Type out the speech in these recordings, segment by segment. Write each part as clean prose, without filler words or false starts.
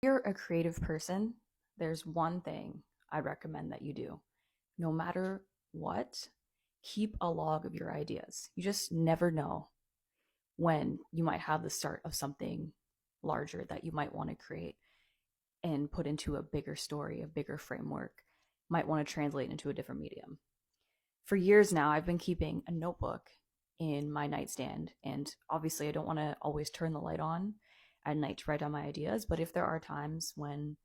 You're a creative person, there's one thing I recommend that you do. No matter what, keep a log of your ideas. You just never know when you might have the start of something larger that you might want to create and put into a bigger story, a bigger framework, might want to translate into a different medium. For years now, I've been keeping a notebook in my nightstand, and obviously, I don't want to always turn the light on at night to write down my ideas. But if there are times when,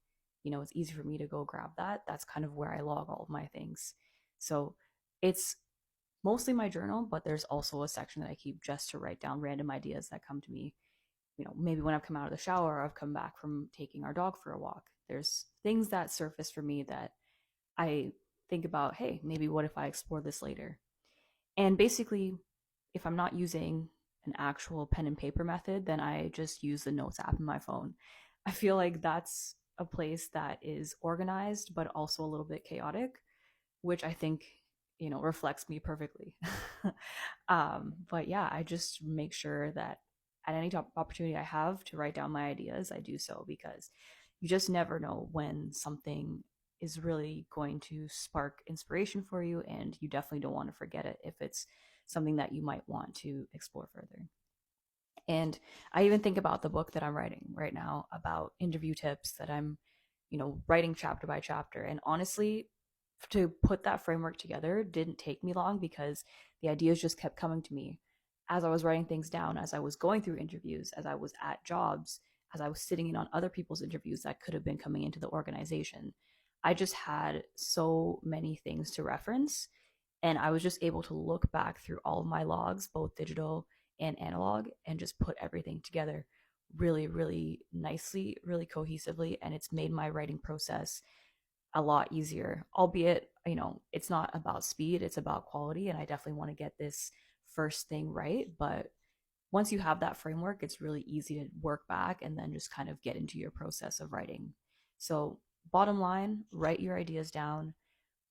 it's easy for me to go grab that, that's kind of where I log all of my things. So it's mostly my journal, but there's also a section that I keep just to write down random ideas that come to me. Maybe when I've come out of the shower, or I've come back from taking our dog for a walk. There's things that surface for me that I think about, hey, maybe what if I explore this later? And basically, if I'm not using an actual pen and paper method, then I just use the notes app in my phone. I feel like that's a place that is organized, but also a little bit chaotic, which I think, reflects me perfectly. But yeah, I just make sure that at any opportunity I have to write down my ideas, I do so because you just never know when something is really going to spark inspiration for you, and you definitely don't want to forget it if it's something that you might want to explore further. And I even think about the book that I'm writing right now about interview tips that I'm, writing chapter by chapter. And honestly, to put that framework together didn't take me long because the ideas just kept coming to me as I was writing things down, as I was going through interviews, as I was at jobs, as I was sitting in on other people's interviews that could have been coming into the organization. I just had so many things to reference, and I was just able to look back through all of my logs, both digital and analog, and just put everything together really, really nicely, really cohesively. And it's made my writing process a lot easier, albeit, it's not about speed, it's about quality. And I definitely want to get this first thing right. But once you have that framework, it's really easy to work back and then just kind of get into your process of writing. So, bottom line, write your ideas down,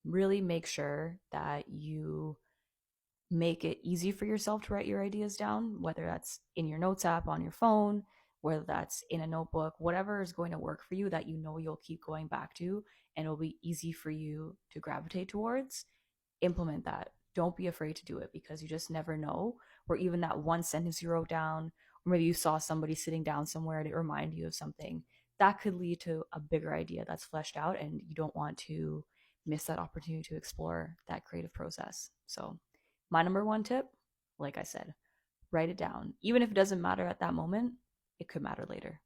really make sure that you make it easy for yourself to write your ideas down, whether that's in your notes app on your phone, whether that's in a notebook, whatever is going to work for you that you'll keep going back to and it'll be easy for you to gravitate towards. Implement that. Don't be afraid to do it because you just never know. Or even that one sentence you wrote down, or maybe you saw somebody sitting down somewhere to remind you of something, that could lead to a bigger idea that's fleshed out, and you don't want to miss that opportunity to explore that creative process. So, my number one tip, like I said, write it down. Even if it doesn't matter at that moment, it could matter later.